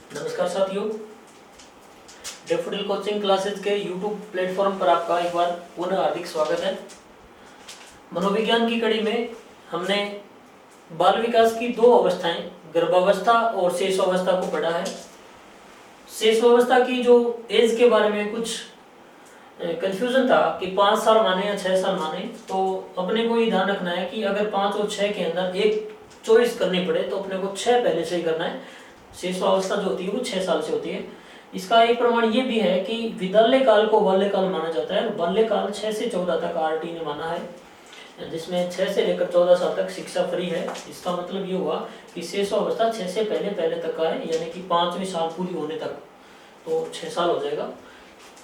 नमस्कार साथियों, daffodil coaching classes के यूट्यूब प्लेटफॉर्म पर आपका एक बार पुनः हार्दिक स्वागत है। मनोविज्ञान की कड़ी में हमने बाल विकास की दो अवस्थाएं, गर्भावस्था और शेषावस्था को पढ़ा है। शेषावस्था की जो एज के बारे में कुछ कंफ्यूजन था कि 5 साल माने या 6 साल माने, तो अपने को ये ध्यान रखना है कि अगर 5 और 6 के अंदर एक चॉइस करनी पड़े तो अपने को 6 पहले से ही करना है। शेषावस्था जो होती है वो 6 साल से होती है। इसका एक प्रमाण ये भी है कि विद्यालय काल को बाल्यकाल माना जाता है। बाल्यकाल 6 से 14 तक आरटी ने माना है, जिसमें 6 से लेकर 14 साल तक शिक्षा फ्री है। इसका मतलब ये हुआ कि शेषावस्था 6 से पहले तक का है, यानी कि 5वीं साल पूरी होने तक, तो 6 साल हो जाएगा।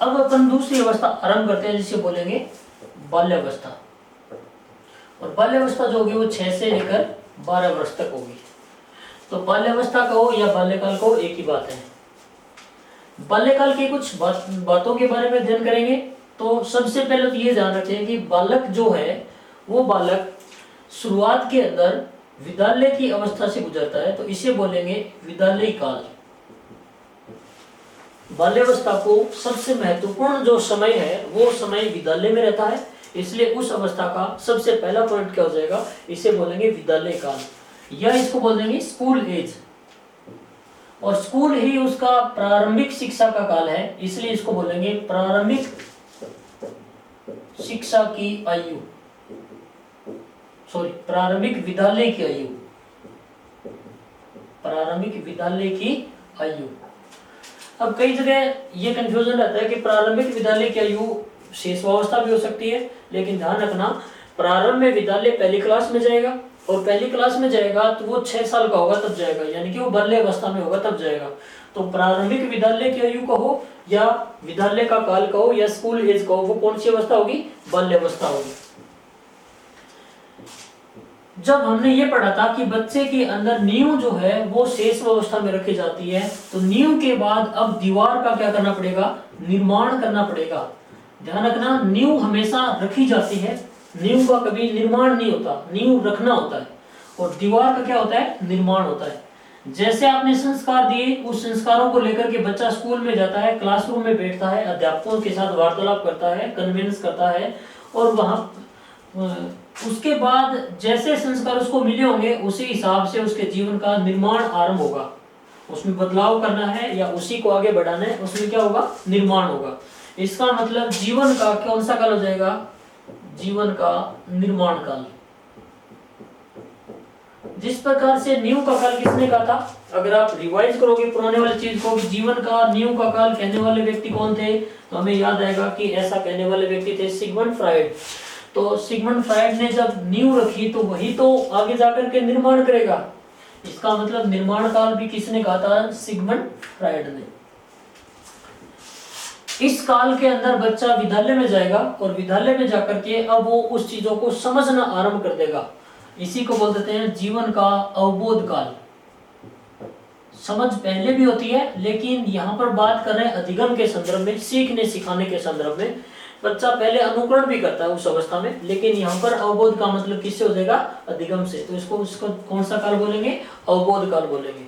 अब अपन दूसरी अवस्था आरंभ करते हैं, जिसे बोलेंगे बाल्यावस्था। और बाल्यावस्था जो होगी वो 6 से लेकर 12 वर्ष तक होगी। तो बाल्यावस्था कहो या बाल्यकाल कहो, एक ही बात है। बाल्यकाल की कुछ बातों के बारे में अध्ययन करेंगे। तो सबसे पहले तो ये ध्यान रखें कि बालक जो है वो बालक शुरुआत के अंदर विद्यालय की अवस्था से गुजरता है, तो इसे बोलेंगे विद्यालय काल। बाल्यावस्था को सबसे महत्वपूर्ण जो समय है वो समय विद्यालय में रहता है, इसलिए उस अवस्था का सबसे पहला पॉइंट क्या हो जाएगा, इसे बोलेंगे विद्यालय काल, या इसको बोल देंगे स्कूल एज। और स्कूल ही उसका प्रारंभिक शिक्षा का काल है, इसलिए इसको बोलेंगे प्रारंभिक शिक्षा की आयु, प्रारंभिक विद्यालय की आयु, प्रारंभिक विद्यालय की आयु। अब कई जगह ये कंफ्यूजन रहता है कि प्रारंभिक विद्यालय की आयु शेषावस्था भी हो सकती है, लेकिन ध्यान रखना प्रारंभ में विद्यालय पहली क्लास में जाएगा, और पहली क्लास में जाएगा तो वो 6 साल का होगा तब जाएगा, यानी कि वो बाल्य अवस्था में होगा तब जाएगा। तो प्रारंभिक विद्यालय की आयु कहो या विद्यालय का काल कहो या स्कूल एज कहो, वो कौन सी अवस्था होगी, बाल्य अवस्था होगी। जब हमने ये पढ़ा था कि बच्चे के अंदर नींव जो है वो शेष अवस्था में रखी जाती है, तो नींव के बाद अब दीवार का क्या करना पड़ेगा, निर्माण करना पड़ेगा। ध्यान रखना, नींव हमेशा रखी जाती है, नींव का कभी निर्माण नहीं होता, नींव रखना होता है, और दीवार का क्या होता है, निर्माण होता है। जैसे आपने संस्कार दिए, उस संस्कारों को लेकर के बच्चा स्कूल में जाता है, क्लासरूम में बैठता है, अध्यापकों के साथ वार्तालाप करता है, कन्विंस करता है, और वहां उसके बाद जैसे संस्कार उसको मिले होंगे उसी हिसाब से उसके जीवन का निर्माण आरंभ होगा। उसमें बदलाव करना है या उसी को आगे बढ़ाना है, उसमें क्या होगा, निर्माण होगा। इसका मतलब जीवन का कौन सा काल हो जाएगा, जीवन का निर्माण काल। जिस प्रकार से नींव का काल किसने कहा था, अगर आप रिवाइज करोगे पुराने वाली चीज को, जीवन का नींव का काल कहने वाले व्यक्ति कौन थे, तो हमें याद आएगा कि ऐसा कहने वाले व्यक्ति थे सिगमंड फ्राइड। तो सिगमंड फ्राइड ने जब नींव रखी तो वही तो आगे जाकर के निर्माण करेगा। इसका मतलब निर्माण काल भी किसने कहा था, सिगमंड फ्राइड ने। इस काल के अंदर बच्चा विद्यालय में जाएगा, और विद्यालय में जाकर के अब वो उस चीजों को समझना आरंभ कर देगा। इसी को बोल देते हैं जीवन का अवबोध काल। समझ पहले भी होती है, लेकिन यहाँ पर बात कर रहे हैं अधिगम के संदर्भ में, सीखने सिखाने के संदर्भ में। बच्चा पहले अनुकरण भी करता है उस अवस्था में, लेकिन यहाँ पर अवबोध का मतलब किससे हो जाएगा, अधिगम से। तो इसको कौन सा काल बोलेंगे, अवबोध काल बोलेंगे।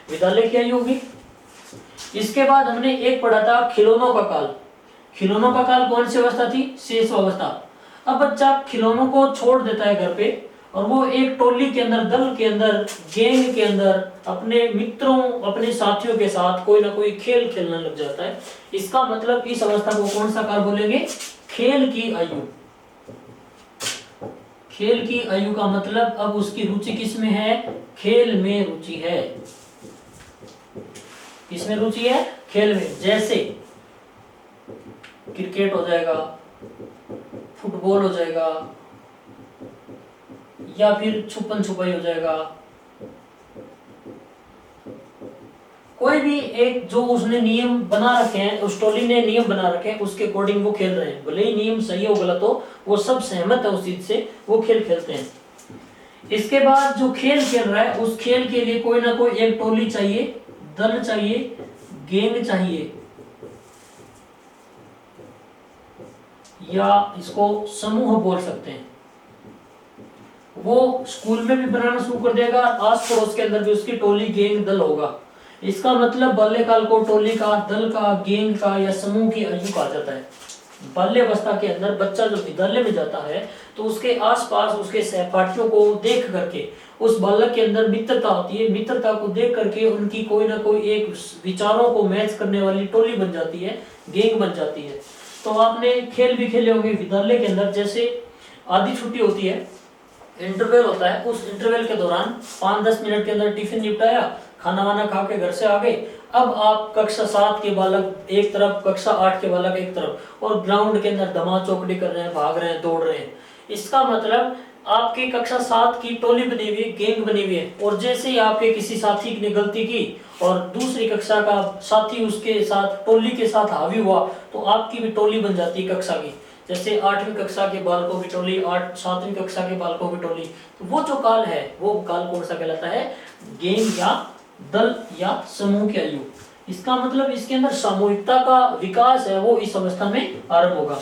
विद्यालय की आयु होगी। इसके बाद हमने एक पढ़ा था खिलौनों का काल। खिलौनों का काल कौन सी अवस्था थी, शेष अवस्था। अब बच्चा खिलौनों को छोड़ देता है घर पे, और वो एक टोली के अंदर, दल के अंदर, गैंग के अंदर अपने मित्रों, अपने साथियों के साथ कोई ना कोई खेल खेलने लग जाता है। इसका मतलब इस अवस्था को कौन सा काल बोलेंगे, खेल की आयु। खेल की आयु का मतलब अब उसकी रुचि किसमें है, खेल में रुचि है। किसमें रुचि है, खेल में। जैसे क्रिकेट हो जाएगा, फुटबॉल हो जाएगा, या फिर छुपन छुपाई हो जाएगा। कोई भी एक जो उसने नियम बना रखे हैं, उस टोली ने नियम बना रखे हैं, उसके अकॉर्डिंग वो खेल रहे हैं। भले ही नियम सही हो गलत हो, वो सब सहमत है उस चीज से, वो खेल खेलते हैं। इसके बाद जो खेल खेल रहा है, उस खेल के लिए कोई ना कोई एक टोली चाहिए, दल चाहिए, गैंग चाहिए, या इसको समूह बोल सकते हैं। वो स्कूल में भी बनाना शुरू कर देगा, आस पड़ोस के अंदर भी उसकी टोली, गैंग, दल होगा। इसका मतलब बाल्यकाल को टोली का, दल का, गैंग का या समूह की आयु कहा जाता है। बाल्यावस्था के अंदर बच्चा जो विद्यालय में जाता है तो उसके आसपास उसके सहपाठियों को देख करके उस बालक के अंदर मित्रता होती है। मित्रता को देख करके उनकी कोई ना कोई एक विचारों को मैच करने वाली टोली बन जाती है, गैंग बन जाती है। तो आपने खेल भी खेले होंगे विद्यालय के अंदर, जैसे आधी छुट्टी होती है, इंटरवल होता है, उस इंटरवल के दौरान 5-10 मिनट के अंदर टिफिन निपटाया, खाना वाना खा के घर से आ गए। अब आप कक्षा 7 के बालक एक तरफ, कक्षा 8 के बालक एक तरफ, और ग्राउंड के अंदर धमा चौकड़ी कर रहे हैं, भाग रहे हैं, दौड़ रहे हैं। इसका मतलब आपकी कक्षा 7 की टोली बनी हुई है, गैंग बनी हुई है, और जैसे ही आपके किसी साथी ने गलती की और दूसरी कक्षा का साथी उसके साथ टोली के साथ हावी हुआ तो आपकी भी टोली बन जाती है कक्षा की। जैसे 8वीं कक्षा के बालकों की टोली, 7वीं कक्षा के बालकों की टोली। तो वो जो काल है वो काल कौन सा कहलाता है? गैंग या दल या समूह की आयु। इसका मतलब इसके अंदर सामूहिकता का विकास है वो इस अवस्था में आरंभ होगा।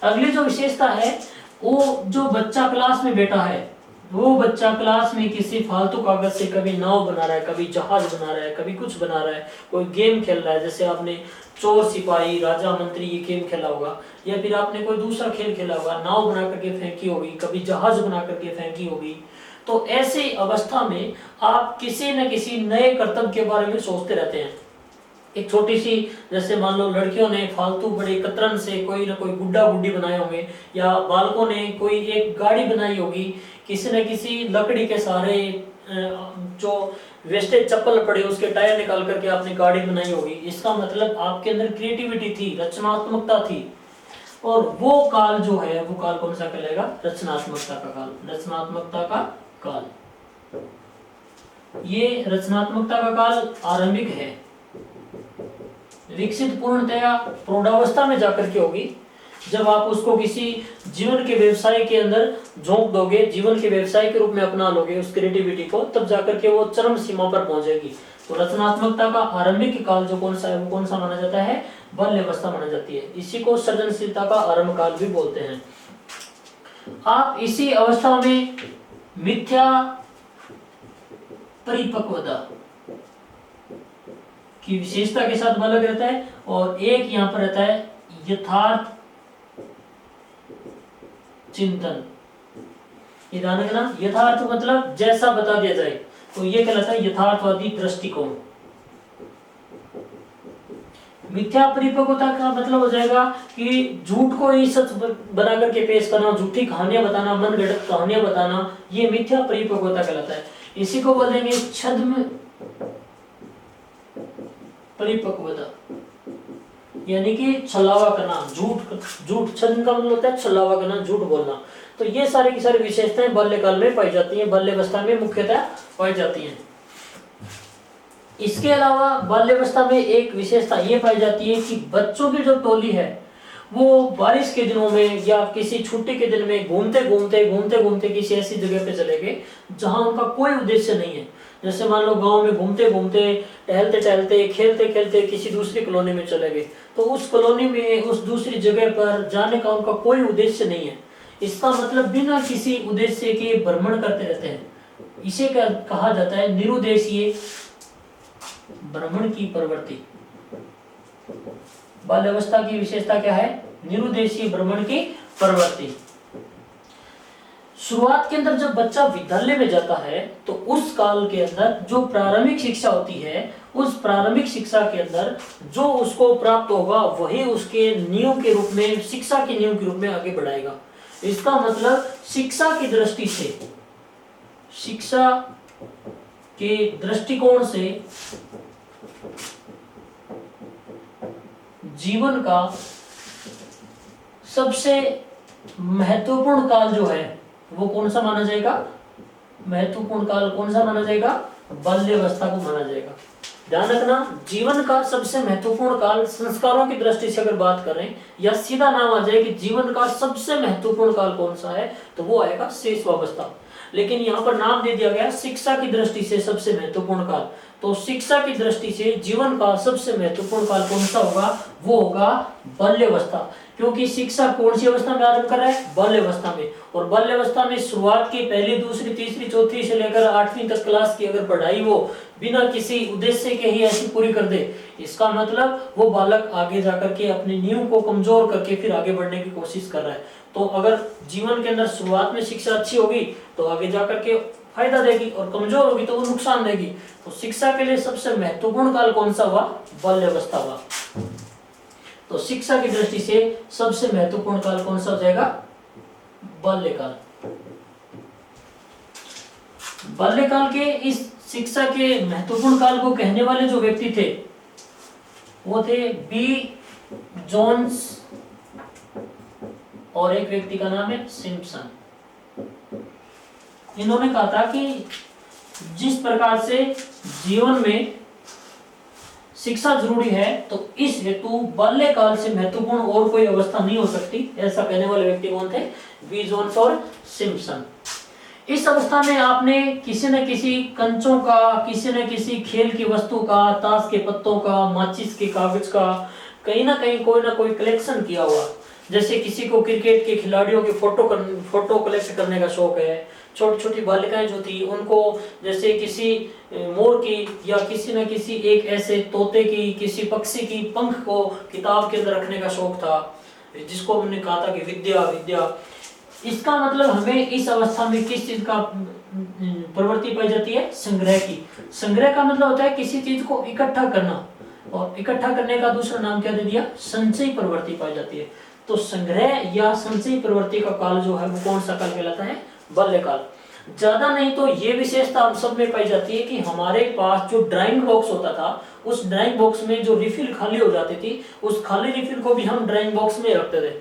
अगली जो विशेषता है, वो जो बच्चा क्लास में बैठा है, वो बच्चा क्लास में किसी फालतू कागज से कभी नाव बना रहा है, कभी जहाज बना रहा है, कभी कुछ बना रहा है, कोई गेम खेल रहा है, जैसे आपने चोर सिपाही, राजा मंत्री ये गेम खेला होगा, या फिर आपने कोई दूसरा खेल खेला होगा, नाव बना करके फेंकी होगी, कभी जहाज बना करके फेंकी होगी। तो ऐसे अवस्था में आप किसी न किसी नए कर्तव्य के बारे में सोचते रहते हैं। एक छोटी सी, जैसे मान लो लड़कियों ने फालतू बड़े कतरन से कोई ना कोई गुड्डा गुड्डी बनाए होंगे, या बालकों ने कोई एक गाड़ी बनाई होगी, किसी न किसी लकड़ी के सहारे जो वेस्टेज चप्पल पड़े उसके टायर निकाल करके आपने गाड़ी बनाई होगी। इसका मतलब आपके अंदर क्रिएटिविटी थी, रचनात्मकता थी। और वो काल जो है वो काल कौन सा कहलाएगा? रचनात्मकता का काल। रचनात्मकता का काल, ये रचनात्मकता का काल आरंभिक है। विकसित पूर्णतया प्रौढ़ावस्था में जाकर के होगी, जब आप उसको किसी जीवन के व्यवसाय के अंदर झोंक दोगे, जीवन के व्यवसाय के रूप में अपना लोगे उस क्रिएटिविटी को, तब जाकर के वो चरम सीमा पर पहुंचेगी। तो रचनात्मकता का आरंभिक काल जो कौन सा है वो कौन सा माना जाता है? बाल्यावस्था माना जाती है। इसी को सृजनशीलता का आरंभ काल भी बोलते हैं। आप इसी अवस्था में मिथ्या परिपक्वता की विशेषता के साथ बालक रहता है, और एक यहाँ पर रहता है यथार्थ चिंतन। ये ध्यान रखना, यथार्थ मतलब जैसा बता दिया जाए, तो ये कहलाता है यथार्थवादी दृष्टिकोण। मिथ्या परिपक्वता का मतलब हो जाएगा कि झूठ को ही सच बना करके पेश करना, झूठी कहानियां बताना, मनगढ़ंत कहानियां बताना, ये मिथ्या परिपक्वता कहलाता है। इसी को बोलेंगे छद्म परिपक्वता, यानी कि छलावा करना, झूठ छद्म का मतलब होता है छलावा करना, झूठ बोलना। तो ये सारी की सारी विशेषताएं बाल्यकाल में पाई जाती हैं, बाल्यावस्था में मुख्यतः पाई जाती हैं। इसके अलावा बाल्यावस्था में एक विशेषता ये पाई जाती है कि बच्चों की जो टोली है वो बारिश के दिनों में या किसी छुट्टी के दिन में घूमते घूमते किसी ऐसी जगह पे चले गए जहां उनका कोई उद्देश्य नहीं है। जैसे मान लो गांव में घूमते घूमते, टहलते टहलते, खेलते खेलते किसी दूसरी कॉलोनी में चले गए, तो उस कॉलोनी में, उस दूसरी जगह पर जाने का उनका कोई उद्देश्य नहीं है। इसका मतलब बिना किसी उद्देश्य के भ्रमण करते रहते हैं। इसे कहा जाता है निरुद्देशीय भ्रमण की प्रवृत्ति। बाल्यावस्था की विशेषता क्या है? निरुद्देशीय भ्रमण की प्रवृत्ति। शुरुआत के अंदर जब बच्चा विद्यालय में जाता है तो उस काल के अंदर जो प्रारंभिक शिक्षा होती है, उस प्रारंभिक शिक्षा के अंदर जो उसको प्राप्त होगा वही उसके नियम के रूप में, शिक्षा के नियम के रूप में आगे बढ़ाएगा। इसका मतलब शिक्षा की दृष्टि से, शिक्षा के दृष्टिकोण से जीवन का सबसे महत्वपूर्ण काल जो है वो कौन सा माना जाएगा? महत्वपूर्ण काल कौन सा माना जाएगा? बाल्यावस्था को माना जाएगा। ध्यान रखना, जीवन का सबसे महत्वपूर्ण काल, संस्कारों की दृष्टि से अगर बात करें या सीधा नाम आ जाए कि जीवन का सबसे महत्वपूर्ण काल कौन सा है, तो वो आएगा शैशवावस्था। लेकिन यहाँ पर नाम दे दिया गया शिक्षा की दृष्टि से सबसे महत्वपूर्ण काल, तो शिक्षा की दृष्टि से जीवन का सबसे महत्वपूर्ण काल कौन सा होगा, वो होगा बाल्यावस्था। क्योंकि शिक्षा कौन सी अवस्था में आरंभ कर रहा है, बाल्यावस्था में। और बाल्यावस्था में शुरुआत की पहली, दूसरी, तीसरी, चौथी से लेकर 8वीं तक क्लास की अगर पढ़ाई वो बिना किसी उद्देश्य के ही ऐसी पूरी कर दे, इसका मतलब वो बालक आगे जाकर के अपनी नींव को कमजोर करके फिर आगे बढ़ने की कोशिश कर रहा है। तो अगर जीवन के अंदर शुरुआत में शिक्षा अच्छी होगी तो आगे जाकर के फायदा देगी, और कमजोर होगी तो वो नुकसान देगी। तो शिक्षा के लिए सबसे महत्वपूर्ण काल कौन सा हुआ, बाल्यावस्था हुआ। तो शिक्षा की दृष्टि से सबसे महत्वपूर्ण काल कौन सा हो जाएगा, बाल्यकाल। बाल्यकाल के इस शिक्षा के महत्वपूर्ण काल को कहने वाले जो व्यक्ति थे वो थे बी जोन्स, और एक व्यक्ति का नाम है सिम्पसन। इन्होंने कहा था कि जिस प्रकार से जीवन में शिक्षा जरूरी है तो इस हेतु बाल्यकाल से महत्वपूर्ण और कोई अवस्था नहीं हो सकती। ऐसा कहने वाले व्यक्ति कौन थे, बी जोन्स और सिम्पसन। इस अवस्था में आपने किसी न किसी कंचों का, किसी न किसी खेल की वस्तु का, ताश के पत्तों का, माचिस के कागज का कहीं ना कहीं कोई ना कोई कलेक्शन किया हुआ। जैसे किसी को क्रिकेट के खिलाड़ियों के फोटो कलेक्ट करने का शौक है। छोटी छोटी बालिकाएं जो थी उनको जैसे किसी मोर की या किसी न किसी एक ऐसे तोते की, किसी पक्षी की पंख को किताब के अंदर रखने का शौक था, जिसको हमने कहा था कि विद्या विद्या। इसका मतलब हमें इस अवस्था में किस चीज का प्रवृत्ति पाई जाती है, संग्रह की। संग्रह का मतलब होता है किसी चीज को इकट्ठा करना, और इकट्ठा करने का दूसरा नाम क्या दे दिया, संचयी प्रवृत्ति पाई जाती है। तो संग्रह या संचयी प्रवृत्ति का काल जो है वो कौन सा काल कहलाता है, बाल्यकाल। ज्यादा नहीं तो ये विशेषता हम सब में पाई जाती है कि हमारे पास जो ड्राइंग बॉक्स होता था, उस ड्राइंग बॉक्स में जो रिफिल खाली हो जाती थी, उस खाली रिफिल को भी हम ड्राइंग बॉक्स में रखते थे।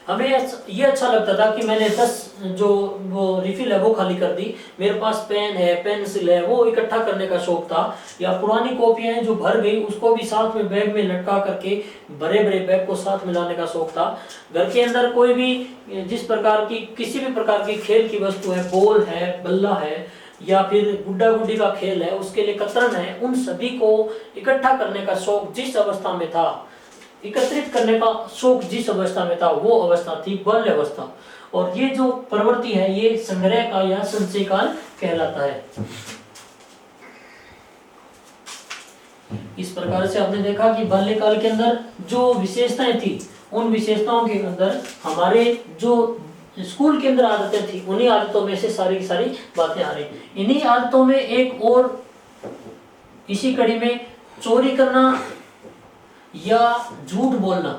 हमें ये अच्छा लगता था कि मैंने 10 जो वो रिफिल है वो खाली कर दी, मेरे पास पेन है, पेंसिल है, वो इकट्ठा करने का शौक था। या पुरानी कॉपियां हैं जो भर गई उसको भी साथ में बैग में लटका करके बड़े बड़े बैग को साथ में लाने का शौक था। घर के अंदर कोई भी जिस प्रकार की किसी भी प्रकार की खेल की वस्तु है, बॉल है, बल्ला है, या फिर गुड्डा गुड्डी का खेल है, उसके लिए कतरन है, उन सभी को इकट्ठा करने का शौक जिस अवस्था में था, एकत्रित करने का शौक जिस अवस्था में था, वो अवस्था थी बाल्यावस्था। और ये जो प्रवृत्ति है ये संग्रह का या संचय काल कहलाता है। इस प्रकार से आपने देखा कि बाल्यकाल के अंदर जो विशेषताएं थी, उन विशेषताओं के अंदर हमारे जो स्कूल के अंदर आदतें थी, उन्हीं आदतों में से सारी की सारी बातें आ रही। इन्हीं आदतों में एक और इसी कड़ी में चोरी करना या झूठ बोलना।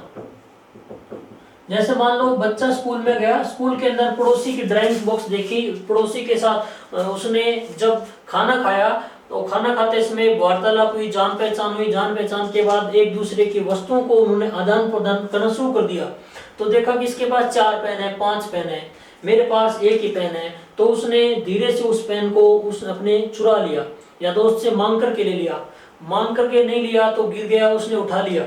जैसे मान लो बच्चा स्कूल में गया, स्कूल के अंदर पड़ोसी की ड्राइंग बॉक्स देखी, पड़ोसी के साथ उसने जब खाना खाया तो खाना खाते समय वार्तालाप हुई, जान पहचान हुई, जान पहचान के बाद एक दूसरे की वस्तुओं को उन्होंने आदान प्रदान करना शुरू कर दिया। तो देखा कि इसके पास 4 पेन है, 5 पेन है, मेरे पास एक ही पेन है, तो उसने धीरे से उस पेन को अपने चुरा लिया या दोस्त से मांग करके ले लिया। मांग करके नहीं लिया तो गिर गया, उसने उठा लिया,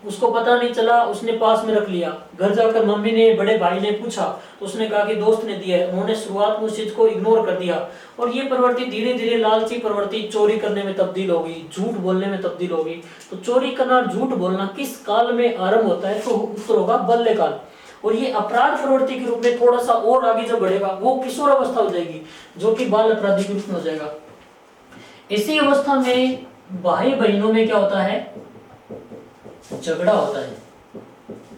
उसको पता नहीं चला, उसने पास में रख लिया। घर जाकर मम्मी ने, बड़े भाई ने पूछा तो उसने कहा कि दोस्त ने दिया है। उन्होंने शुरुआत में उस चीज को इग्नोर कर दिया, और ये प्रवृत्ति धीरे धीरे लालची प्रवृत्ति चोरी करने में तब्दील हो गई, झूठ बोलने में तब्दील हो गई। तो चोरी करना और झूठ बोलना किस काल में आरंभ होता है, तो उत्तर होगा बाल्यकाल। और ये अपराध प्रवृत्ति के रूप में थोड़ा सा और आगे जब बढ़ेगा वो किशोर अवस्था हो जाएगी, जो कि बाल अपराधी के रूप में हो जाएगा। इसी अवस्था में भाई बहनों में क्या होता है, झगड़ा होता है।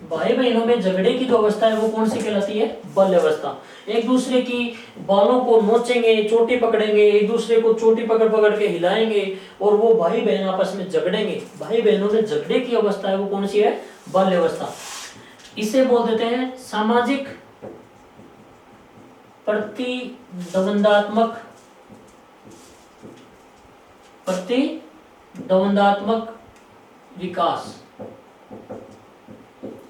भाई बहनों में झगड़े की जो अवस्था है वो कौन सी कहलाती है, बाल्यावस्था। एक दूसरे की बालों को नोचेंगे, चोटी पकड़ेंगे, एक दूसरे को चोटी पकड़ पकड़ के हिलाएंगे, और वो भाई बहन आपस में झगड़ेंगे। भाई बहनों में झगड़े की अवस्था है वो कौन सी है, बाल्यावस्था। इसे बोल देते हैं सामाजिक प्रतिद्वंदात्मक विकास।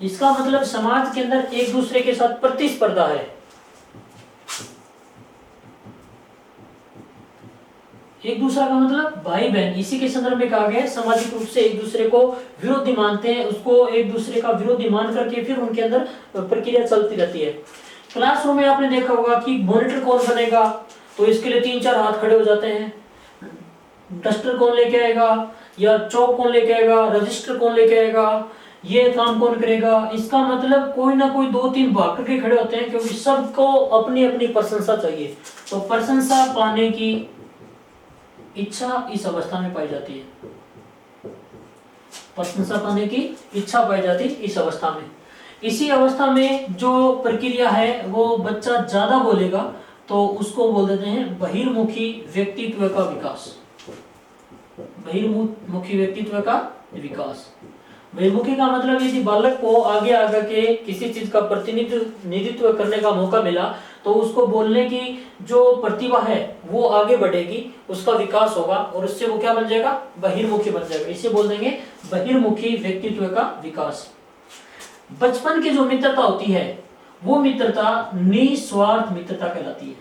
इसका मतलब समाज के अंदर एक दूसरे के साथ प्रतिस्पर्धा है। एक दूसरा का मतलब भाई बहन, इसी के संदर्भ में कहा गया है सामाजिक रूप से एक दूसरे को विरोधी मानते हैं, उसको एक दूसरे का विरोधी मान करके फिर उनके अंदर प्रक्रिया चलती रहती है। क्लासरूम में आपने देखा होगा कि मॉनिटर कौन बनेगा, तो इसके लिए 3-4 हाथ खड़े हो जाते हैं। डस्टर कौन लेके आएगा, या चौक कौन लेके आएगा, रजिस्टर कौन लेके आएगा, ये काम कौन करेगा। इसका मतलब कोई ना कोई 2-3 भाग करके खड़े होते हैं, क्योंकि सबको अपनी अपनी प्रशंसा चाहिए। तो प्रशंसा पाने की इच्छा इस अवस्था में पाई जाती है, प्रशंसा पाने की इच्छा पाई जाती इस अवस्था में। इसी अवस्था में जो प्रक्रिया है वो बच्चा ज्यादा बोलेगा तो उसको बोल देते हैं बहिर्मुखी व्यक्तित्व का विकास। बहिर्मुखी व्यक्तित्व का विकास। बहिर्मुखी का मतलब यदि बालक को आगे आगे के किसी चीज का प्रतिनिधित्व करने का मौका मिला तो उसको बोलने की जो प्रतिभा है वो आगे बढ़ेगी, उसका विकास होगा और उससे वो क्या बन जाएगा, बहिर्मुखी बन जाएगा। इसे बोल देंगे बहिर्मुखी व्यक्तित्व का विकास। बचपन की जो मित्रता होती है वो मित्रता निस्वार्थ मित्रता कहलाती है।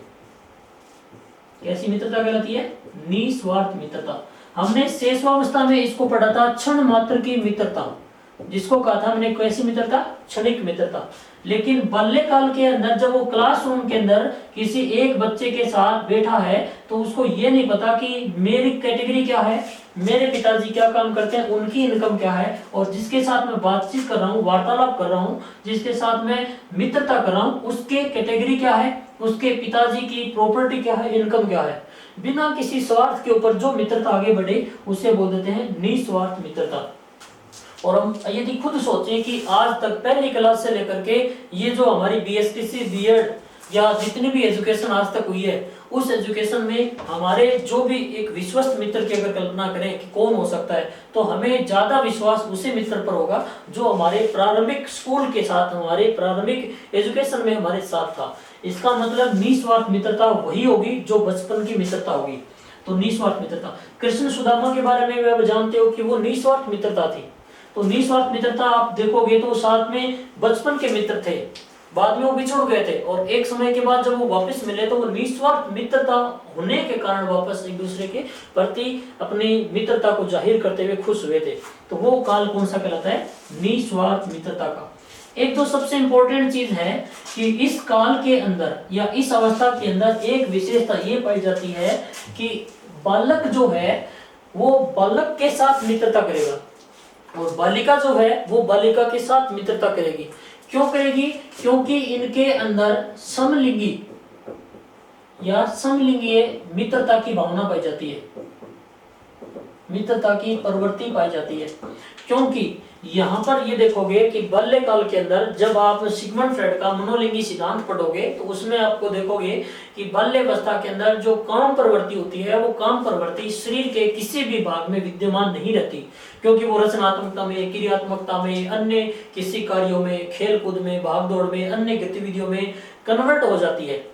कैसी मित्रता कहलाती है, निस्वार्थ मित्रता। हमने शेषवावस्था में इसको पढ़ा था क्षण मात्र की मित्रता, जिसको कहा था हमने कैसी मित्रता, क्षणिक मित्रता। लेकिन बाल्यकाल के अंदर जब वो क्लासरूम के अंदर किसी एक बच्चे के साथ बैठा है तो उसको ये नहीं पता कि मेरी कैटेगरी क्या है, मेरे पिताजी क्या काम करते हैं, उनकी इनकम क्या है, और जिसके साथ मैं बातचीत कर रहा हूँ, वार्तालाप कर रहा हूँ, जिसके साथ मैं मित्रता कर रहा हूँ, उसके कैटेगरी क्या है, उसके पिताजी की प्रॉपर्टी क्या है, इनकम क्या है। बिना किसी स्वार्थ के ऊपर जो मित्रता आगे बढ़े उसे बोल देते हैं निस्वार्थ मित्रता। और हम यदि खुद सोचें कि आज तक पहली क्लास से लेकर के ये जो हमारी बीएसटीसी, बीएड या जितनी भी एजुकेशन आज तक हुई है, उस एजुकेशन में हमारे जो भी एक विश्वस्त मित्र की अगर कल्पना करें कि कौन हो सकता है, तो हमें ज्यादा विश्वास उसी मित्र पर होगा जो हमारे प्रारंभिक स्कूल के साथ, हमारे प्रारंभिक एजुकेशन में हमारे साथ था। इसका मतलब निस्वार्थ मित्रता वही होगी जो बचपन की मित्रता होगी। तो निस्वार्थ मित्रता, कृष्ण सुदामा के बारे में आप जानते हो कि वो निस्वार्थ मित्रता थी। तो निस्वार्थ मित्रता आप देखोगे तो साथ में बचपन के मित्र थे, बाद में वो बिछुड़ गए थे और एक समय के बाद जब वो वापस मिले तो वो निस्वार्थ मित्रता होने के कारण वापस एक दूसरे के प्रति अपनी मित्रता को जाहिर करते हुए खुश हुए थे। तो वो काल कौन सा कहलाता है, निस्वार्थ मित्रता का। एक तो सबसे इंपॉर्टेंट चीज है कि इस काल के अंदर या इस अवस्था के अंदर एक विशेषता ये पाई जाती है कि बालक जो है वो बालक के साथ मित्रता करेगा और बालिका जो है वो बालिका के साथ मित्रता करेगी। क्यों करेगी, क्योंकि इनके अंदर समलिंगी या समलिंगीय मित्रता की भावना पाई जाती है, मित्रता की प्रवृत्ति पाई जाती है। क्योंकि यहाँ पर ये देखोगे कि बाल्यकाल के अंदर जब आप सिगमंड फ्रॉइड का मनोलिंगी सिद्धांत पढ़ोगे तो उसमें आपको देखोगे कि बाल्यावस्था के अंदर जो काम प्रवृत्ति होती है वो काम प्रवृत्ति शरीर के किसी भी भाग में विद्यमान नहीं रहती, क्योंकि वो रचनात्मकता में, क्रियात्मकता में, अन्य किसी कार्यों में, खेल कूद में, भागदौड़ में, अन्य गतिविधियों में कन्वर्ट हो जाती है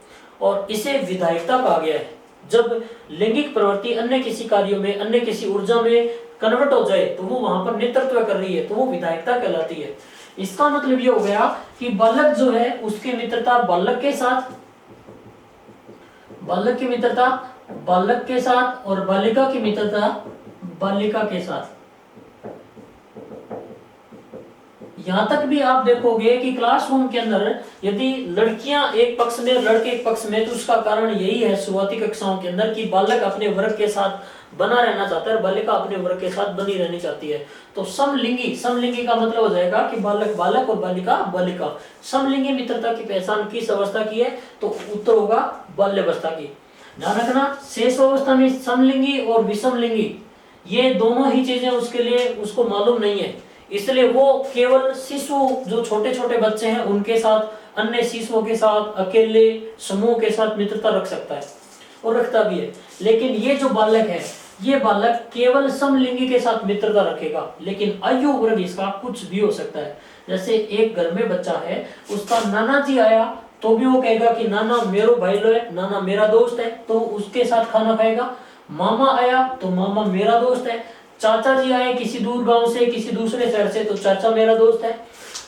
और इसे विधायकता कहा गया है। जब लैंगिक प्रवृत्ति अन्य किसी कार्यों में, अन्य किसी ऊर्जा में कन्वर्ट हो जाए तो वो वहां पर नेतृत्व कर रही है, तो वो विधायकता कहलाती है। इसका मतलब ये हो गया कि बालक जो है उसकी मित्रता बालक के साथ, बालक की मित्रता बालक के साथ और बालिका की मित्रता बालिका के साथ। यहां तक भी आप देखोगे कि क्लासरूम के अंदर यदि लड़कियां एक पक्ष में, लड़के एक पक्ष में, तो उसका कारण यही है शुरुआती कक्षाओं के अंदर कि बालक अपने वर्ग के साथ बना रहना चाहता है, बालिका अपने वर्ग के साथ बनी रहनी चाहती है। तो समलिंगी, समलिंगी का मतलब हो जाएगा कि बालक बालक और बालिका बालिका। समलिंगी मित्रता की पहचान किस अवस्था की है, तो उत्तर होगा बाल्यावस्था की। ध्यान रखना, शेष अवस्था में समलिंगी और विषमलिंगी ये दोनों ही चीजें उसके लिए उसको मालूम नहीं है, इसलिए वो केवल शिशु जो छोटे छोटे बच्चे हैं उनके साथ, अन्य शिशुओं के साथ, अकेले समूह के साथ मित्रता रख सकता है और रखता भी है। लेकिन ये जो बालक है, ये बालक केवल समलिंगी के साथ मित्रता रखेगा, लेकिन आयु वर्ग इसका कुछ भी हो सकता है। जैसे एक घर में बच्चा है, उसका नाना जी आया तो भी वो कहेगा कि नाना मेरो भाई लो है, नाना मेरा दोस्त है, तो उसके साथ खाना खाएगा। मामा आया तो मामा मेरा दोस्त है। चाचा जी आए किसी दूर गांव से, किसी दूसरे शहर से, तो चाचा मेरा दोस्त है।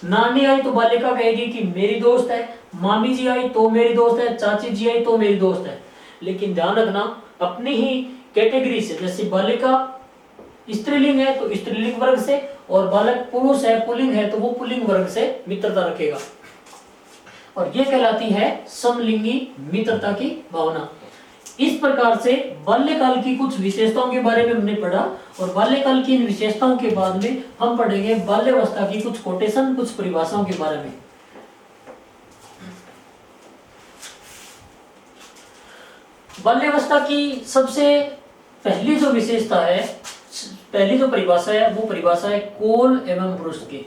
नानी आई तो बालिका कहेगी कि मेरी दोस्त है। मामी जी आई तो मेरी दोस्त है। चाची जी आई तो मेरी दोस्त है। लेकिन ध्यान रखना, अपनी ही कैटेगरी से, जैसे बालिका स्त्रीलिंग है तो स्त्रीलिंग वर्ग से, और बालक पुरुष है, पुल्लिंग है, तो वो पुल्लिंग वर्ग से मित्रता रखेगा। और ये कहलाती है समलिंगी मित्रता की भावना। इस प्रकार से बाल्यकाल की कुछ विशेषताओं के बारे में हमने पढ़ा, और बाल्यकाल की इन विशेषताओं के बाद में हम पढ़ेंगे बाल्यावस्था की कुछ कोटेशन, कुछ परिभाषाओं के बारे में। बाल्यावस्था की सबसे पहली जो विशेषता है, पहली जो परिभाषा है, वो परिभाषा है कोल एवं ब्रुश की।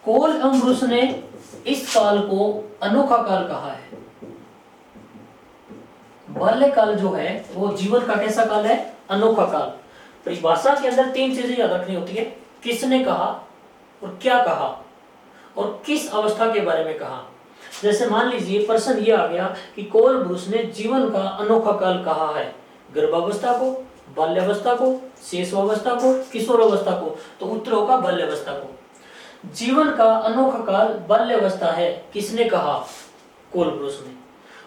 कोल एवं ब्रुश ने इस काल को अनोखा काल कहा है। बाल्यकाल जो है वो जीवन का कैसा काल है? अनोखा काल। परिभाषा के अंदर तीन चीजें याद रखनी होती है, किसने कहा और क्या कहा और किस अवस्था के बारे में कहा। जैसे मान लीजिए प्रश्न ये आ गया कि कोल ब्रुश ने जीवन का अनोखा काल कहा है, गर्भावस्था को, बाल्यावस्था को, शेषावस्था को, किशोरावस्था को, तो उत्तर होगा बाल्यावस्था को। जीवन का अनोखा काल बाल्यावस्था है, किसने कहा? कोल ब्रुश ने।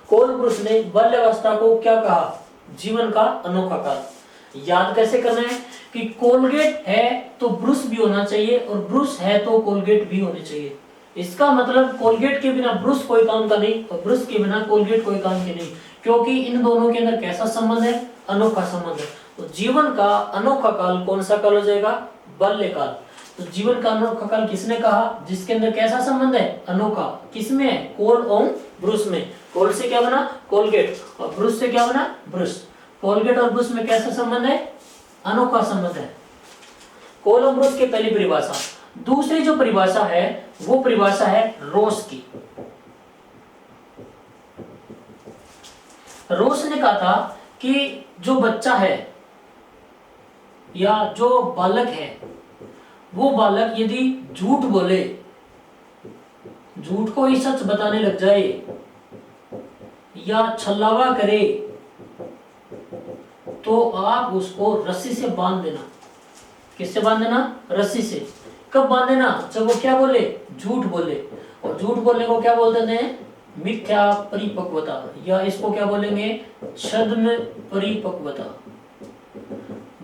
कोल ब्रुश ने बाल्यावस्था को क्या कहा? जीवन का अनोखा काल। याद कैसे करना है कि कोलगेट है तो ब्रुश भी होना चाहिए, और ब्रुश है तो कोलगेट भी होनी चाहिए। इसका मतलब कोलगेट के बिना ब्रुश कोई काम का नहीं, और ब्रुश के बिना कोलगेट कोई काम की नहीं, क्योंकि इन दोनों के अंदर कैसा संबंध है? अनोखा संबंध है। तो जीवन का अनोखा काल कौन सा काल हो जाएगा? बाल्यकाल। तो जीवन का अनोखा काल किसने कहा? जिसके अंदर कैसा संबंध है? अनोखा। किसमें है? कोल और ब्रुश में। कोल से क्या बना? कोलगेट, और ब्रुश से क्या बना? ब्रुश। कोलगेट और ब्रुश में कैसा संबंध है? अनोखा संबंध है। कोल और ब्रुश की पहली परिभाषा। दूसरी जो परिभाषा है वो परिभाषा है रोस की। रोस ने कहा था कि जो बच्चा है या जो बालक है, वो बालक यदि झूठ बोले, झूठ को ही सच बताने लग जाए या छलावा करे, तो आप उसको रस्सी से बांध देना। किससे बांध देना? रस्सी से। कब बांध देना? जब वो क्या बोले? झूठ बोले। और झूठ बोलने को क्या बोल देते हैं? मिथ्या परिपक्वता, या इसको क्या बोलेंगे? छद्म परिपक्वता।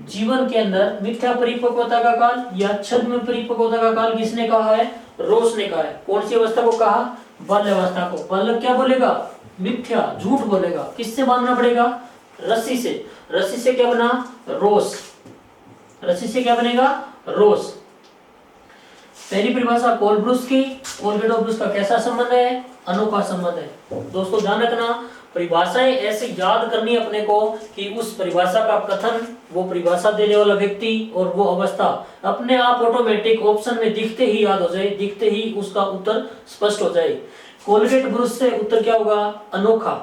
जीवन के अंदर मिथ्या परिपक्वता का काल या छद्म परिपक्वता का काल किसने कहा है? रोस ने कहा है। कौन सी अवस्था को कहा? बाल्यावस्था को। बालक क्या बोलेगा? मिथ्या, झूठ बोलेगा। किससे बांधना पड़ेगा? रस्सी से। रस्सी से क्या बना? रोस। रस्सी से क्या बनेगा? रोस। पहली परिभाषा कोल ब्रुश की। कोलगेट और ब्रुश का कैसा संबंध है? अनोखा संबंध है। दोस्तों ध्यान रखना, परिभाषाएं ऐसे याद करनी अपने को कि उस परिभाषा का कथन, वो परिभाषा देने वाला व्यक्ति और वो अवस्था अपने आप ऑटोमेटिक ऑप्शन में दिखते ही याद हो जाए, दिखते ही उसका उत्तर स्पष्ट हो जाए। कोलगेट ब्रुश से उत्तर क्या होगा? अनोखा।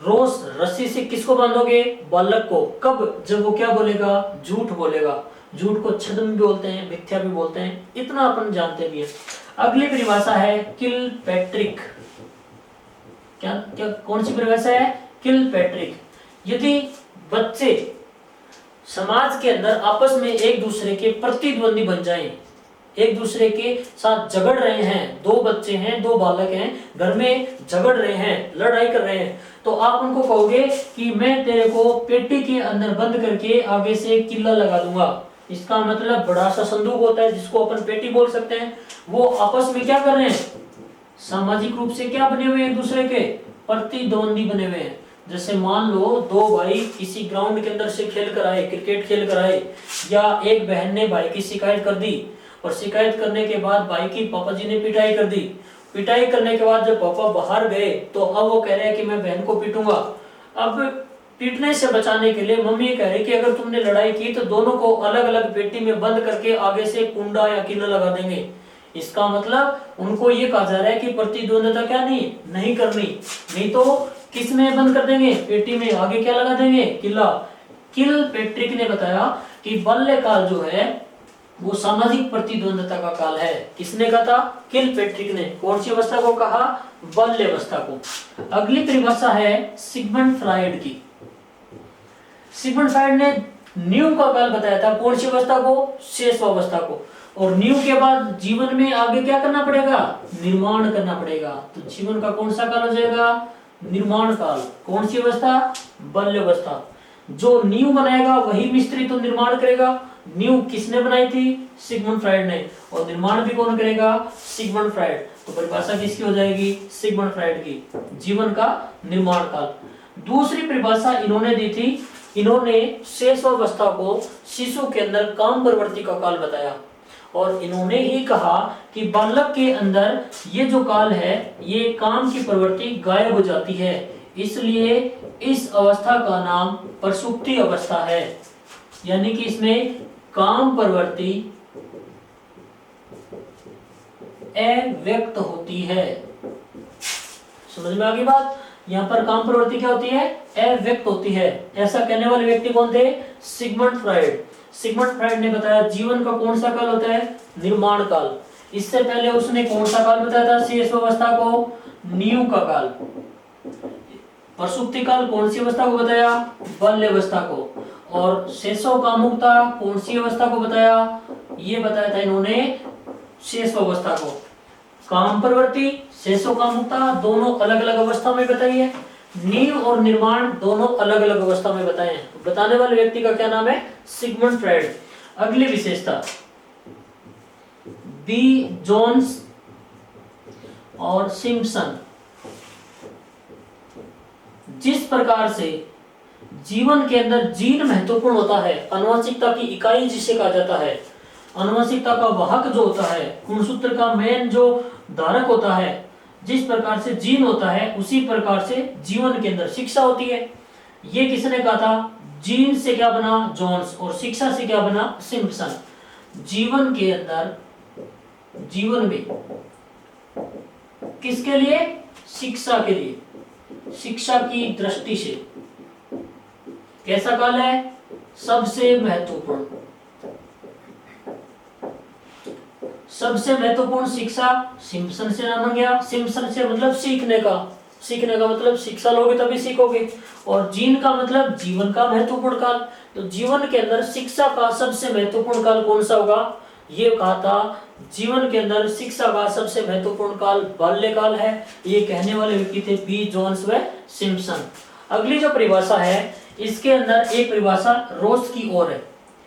रोज रस्सी से किसको बांधोगे? बालक को। कब? जब वो क्या बोलेगा? झूठ बोलेगा। झूठ को छद्म भी बोलते हैं, मिथ्या भी बोलते हैं, इतना अपन जानते भी हैं। अगली परिभाषा है किलपैट्रिक। क्या क्या कौन सी परिभाषा है? किलपैट्रिक। यदि बच्चे समाज के अंदर आपस में एक दूसरे के प्रतिद्वंदी बन जाएं, एक दूसरे के साथ झगड़ रहे हैं, दो बच्चे हैं, दो बालक हैं, घर में झगड़ रहे हैं, लड़ाई कर रहे हैं, तो आप उनको कहोगे कि मैं तेरे को पेटी के अंदर बंद करके आगे से किल्ला लगा दूंगा। इसका मतलब बड़ा सा संदूक होता है जिसको अपन पेटी बोल सकते हैं। वो आपस में क्या कर रहे हैं? सामाजिक रूप से क्या बने हुए हैं? एक दूसरे के प्रतिद्वंदी बने हुए हैं। जैसे मान लो दो भाई किसी ग्राउंड के अंदर से खेल कर आए, क्रिकेट खेल कर आए, या एक बहन ने भाई की शिकायत कर दी, और शिकायत करने के बाद भाई की पापा जी ने पिटाई कर दी। पिटाई करने के बाद जब पापा बाहर गए तो अब वो कह रहे हैं कि मैं बहन को पीटूंगा। अब पीटने से बचाने के लिए मम्मी कह रही कि अगर तुमने लड़ाई की तो दोनों को अलग अलग पेटी में बंद करके आगे से कुंडा या किला लगा देंगे। इसका मतलब उनको ये कहा जा रहा है कि प्रतिद्वंदता क्या नहीं करनी, नहीं तो किस में बंद कर देंगे? पेटी में। आगे क्या लगा देंगे? किला। किलपैट्रिक ने बताया कि बाल्यकाल जो है वो सामाजिक प्रतिद्वंदता का काल है। किसने कहा था? किलपैट्रिक ने। कौन सी अवस्था को कहा? बाल्यावस्था को। अगली परिभाषा है सिगमंड फ्रायड की। सिगमंड फ्रायड ने न्यू का काल बताया था। कौन सी अवस्था को? शेषावस्था को। और न्यू के बाद जीवन में आगे क्या करना पड़ेगा? निर्माण करना पड़ेगा। तो जीवन का कौन सा काल हो जाएगा? निर्माण काल। कौन सी अवस्था? बाल्यावस्था। जो न्यू बनाएगा वही मिस्त्री तो निर्माण करेगा। न्यू किसने बनाई थी? सिगमंड फ्रायड ने। और निर्माण भी कौन करेगा? Sigmund Freud. तो परिभाषा किसकी हो जाएगी? सिगमंड फ्राइड की, जीवन का निर्माण काल। दूसरी परिभाषा इन्होंने दी थी, इन्होंने शैशवावस्था को शिशु के अंदर काम प्रवृत्ति का काल बताया और इन्होंने ही कहा कि बालक के अंदर ये जो काल है ये काम की प्रवृत्ति गायब हो जाती है, इसलिए इस अवस्था का नाम प्रसुप्ति अवस्था है। यानी कि इसमें काम प्रवृत्ति अव्यक्त होती है। समझ में आ गई बात? यहाँ पर काम प्रवृत्ति क्या होती है? अव्यक्त होती है। ऐसा कहने वाले व्यक्ति कौन थे? Sigmund Freud. सिगमंड फ्राइड ने बताया जीवन का कौन सा काल होता है? निर्माण काल। इससे पहले उसने कौन सा काल बताया था शैशवावस्था को? नींव का काल। प्रसुप्ति काल कौन सी अवस्था को बताया? बाल्यावस्था को। और शैशव कामुकता कौन सी अवस्था को बताया? ये बताया था इन्होंने शैशवावस्था को। काम प्रवृत्ति, शैशव कामुकता दोनों अलग अलग अवस्था में बताई है। नींव और निर्माण दोनों अलग अलग अवस्था में बताए हैं। बताने वाले व्यक्ति का क्या नाम है? Sigmund Freud. अगली विशेषता बी जोन्स और सिम्पसन। जिस प्रकार से जीवन के अंदर जीन महत्वपूर्ण होता है, आनुवंशिकता की इकाई जिसे कहा जाता है, आनुवंशिकता का वाहक जो होता है, गुणसूत्र का मेन जो धारक होता है, जिस प्रकार से जीन होता है उसी प्रकार से जीवन के अंदर शिक्षा होती है। ये किसने कहा था? जीन से क्या बना? जोन्स। और शिक्षा से क्या बना? सिम्पसन। जीवन के अंदर, जीवन में किसके लिए? शिक्षा के लिए, शिक्षा की दृष्टि से कैसा काल है? सबसे महत्वपूर्ण। सबसे महत्वपूर्ण शिक्षा सिम्पसन से नाम गया। सिम्पसन से मतलब सीखने का, सीखने का मतलब शिक्षा लोगे तभी सीखोगे। और जीन का मतलब जीवन का महत्वपूर्ण काल। तो जीवन के अंदर शिक्षा का सबसे महत्वपूर्ण काल कौन सा होगा? ये कहा था जीवन के अंदर शिक्षा का सबसे महत्वपूर्ण काल बाल्यकाल है। ये कहने वाले व्यक्ति थे बी जोन्स व सिम्पसन। अगली जो परिभाषा है इसके अंदर एक परिभाषा रोस की ओर है।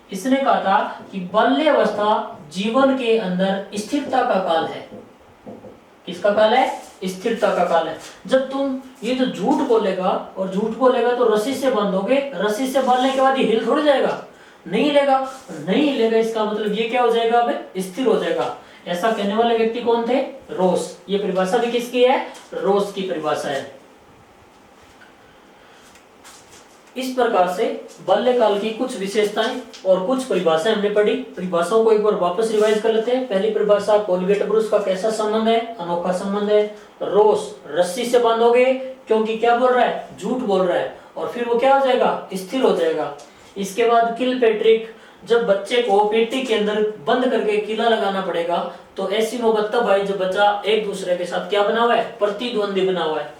इसने कहा था कि बाल्यावस्था जीवन के अंदर स्थिरता का काल है। किसका काल है? स्थिरता का काल है। जब तुम ये जो झूठ बोलेगा और झूठ बोलेगा तो रस्सी से बांधोगे, रस्सी से बांधने के बाद ये हिल थोड़ी जाएगा, नहीं हिलेगा। नहीं हिलेगा इसका मतलब ये क्या हो जाएगा? अब स्थिर हो जाएगा। ऐसा कहने वाले व्यक्ति कौन थे? रोस। ये परिभाषा भी किसकी है? रोस की परिभाषा है। इस प्रकार से बाल्यकाल की कुछ विशेषताएं और कुछ परिभाषाएं हमने पढ़ी। परिभाषाओं को एक बार वापस रिवाइज कर लेते हैं। पहली परिभाषा कोलगेट ब्रुश का कैसा संबंध है? अनोखा संबंध है। रोस, रस्सी से बांधोगे क्योंकि क्या बोल रहा है? झूठ बोल रहा है। और फिर वो क्या हो जाएगा? स्थिर हो जाएगा। इसके बाद किलपेट्रिक, जब बच्चे को पेटी के अंदर बंद करके किला लगाना पड़ेगा तो ऐसी नौबत तब आई जब बच्चा एक दूसरे के साथ क्या बना हुआ है? प्रतिद्वंदी बना हुआ है।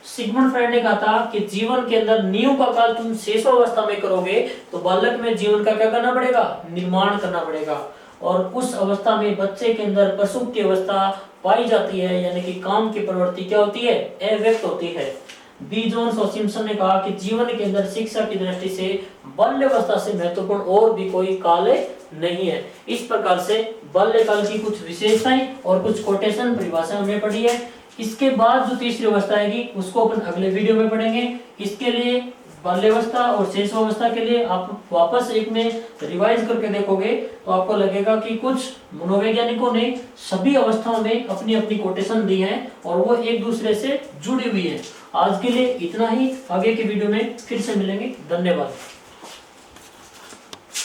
सिगमंड फ्राइड ने कहा था कि जीवन के अंदर नींव का काल तुम शैशवावस्था में करोगे तो बालक में जीवन का क्या करना पड़ेगा? निर्माण करना पड़ेगा। और उस अवस्था में बच्चे के अंदर प्रसुप्ति अवस्था पाई जाती है, यानी कि काम की प्रवृत्ति क्या होती है? अव्यक्त होती है। बी जोन्स और सिम्पसन ने कहा कि जीवन के अंदर शिक्षा की दृष्टि से बाल्यावस्था से महत्वपूर्ण और भी कोई काल नहीं है। इस प्रकार से बाल्यकाल की कुछ विशेषताएं और कुछ कोटेशन परिभाषा हमने पढ़ी है। इसके बाद जो तीसरी अवस्था आएगी उसको अपन अगले वीडियो में पढ़ेंगे। इसके लिए बाल्यावस्था और शैशवावस्था के लिए आप वापस एक में रिवाइज करके देखोगे तो आपको लगेगा कि कुछ मनोवैज्ञानिकों ने सभी अवस्थाओं में अपनी अपनी कोटेशन दी है और वो एक दूसरे से जुड़ी हुई है। आज के लिए इतना ही, आगे के वीडियो में फिर से मिलेंगे। धन्यवाद।